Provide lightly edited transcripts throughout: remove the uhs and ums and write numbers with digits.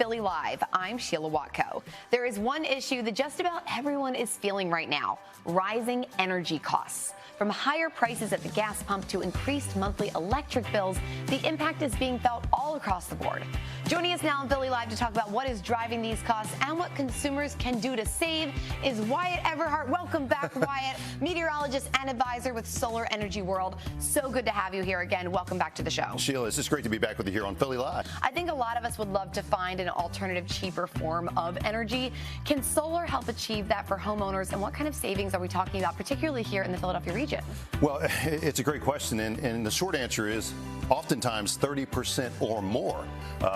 Philly Live. I'm Sheila Watko. There is one issue that just about everyone is feeling right now: rising energy costs. From higher prices at the gas pump to increased monthly electric bills, the impact is being felt all across the board. Joining us now in Philly Live to talk about what is driving these costs and what consumers can do to save is Wyatt Everhart. Welcome back, Wyatt, meteorologist and advisor with Solar Energy World. So good to have you here again. Welcome back to the show. Sheila, it's just great to be back with you here on Philly Live. I think a lot of us would love to find an alternative, cheaper form of energy. Can solar help achieve that for homeowners, and what kind of savings are we talking about, particularly here in the Philadelphia region? Well, it's a great question, and the short answer is oftentimes 30% or more.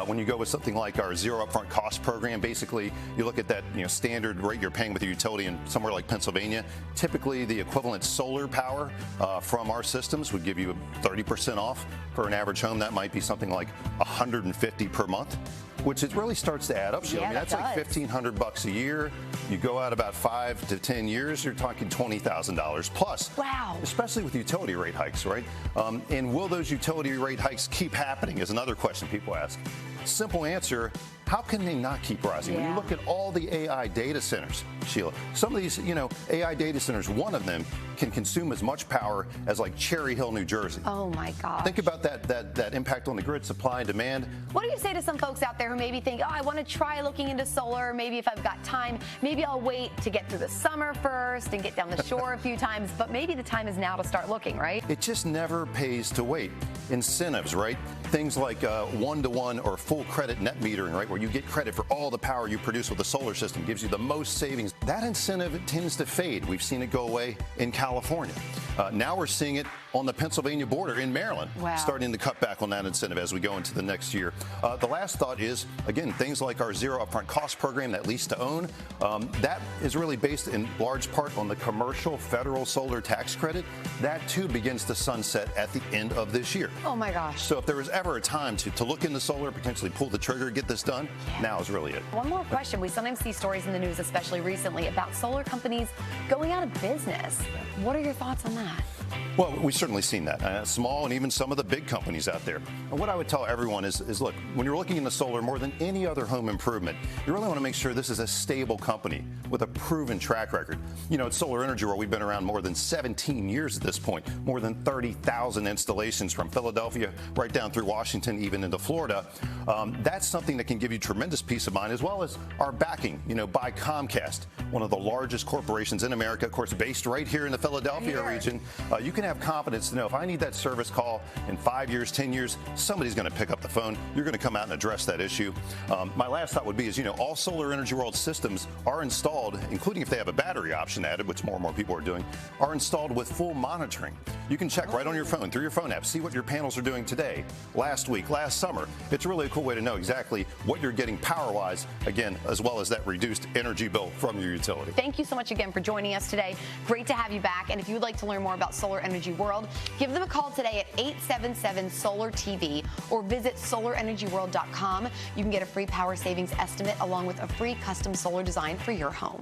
When you go with something like our zero upfront cost program, basically you look at that standard rate you're paying with your utility in somewhere like Pennsylvania. Typically, the equivalent solar power from our systems would give you 30% off. For an average home, that might be something like $150 per month, which it really starts to add up. Yeah, I mean, that's like $1,500 a year. You go out about 5 to 10 years, you're talking $20,000 plus. Wow. Especially with utility rate hikes, right? And will those utility rate hikes keep happening is another question people ask. Simple answer: how can they not keep rising? Yeah. When you look at all the AI data centers, Sheila, some of these, AI data centers, one of them can consume as much power as like Cherry Hill, New Jersey. Oh my gosh. Think about that impact on the grid, supply and demand. What do you say to some folks out there who maybe think, I want to try looking into solar, maybe if I've got time, maybe I'll wait to get through the summer first and get down the shore a few times, but maybe the time is now to start looking, right? It just never pays to wait. Incentives, right? Things like one-to-one or full credit net metering, right? Where you get credit for all the power you produce with the solar system, gives you the most savings. That incentive tends to fade. We've seen it go away in California. Now we're seeing it on the Pennsylvania border in Maryland, wow, starting to cut back on that incentive as we go into the next year. The last thought is, again, things like our zero upfront cost program, that lease to own, that is really based in large part on the commercial federal solar tax credit. That too begins to sunset at the end of this year. Oh my gosh. So if there was ever a time to look into solar, potentially pull the trigger, get this done, now is really it. One more question. We sometimes see stories in the news, especially recently, about solar companies going out of business. What are your thoughts on that? Well, we've certainly seen that. Small and even some of the big companies out there. And what I would tell everyone is, look, when you're looking into solar more than any other home improvement, you really want to make sure this is a stable company with a proven track record. At Solar Energy World, we've been around more than 17 years at this point, more than 30,000 installations from Philadelphia right down through Washington, even into Florida. That's something that can give you tremendous peace of mind, as well as our backing, by Comcast, one of the largest corporations in America, of course, based right here in the Philadelphia region. You can have confidence to know if I need that service call in 5 years, 10 years, somebody's going to pick up the phone. You're going to come out and address that issue. My last thought would be all Solar Energy World systems are installed, including if they have a battery option added, which more and more people are doing, are installed with full monitoring. You can check right on your phone, through your phone app, see what your panels are doing today, last week, last summer. It's really a cool way to know exactly what you're getting power-wise, again, as well as that reduced energy bill from your utility. Thank you so much again for joining us today. Great to have you back. And if you'd like to learn more about Solar Energy World, give them a call today at 877-SOLAR-TV or visit solarenergyworld.com. You can get a free power savings estimate along with a free custom solar design for your home.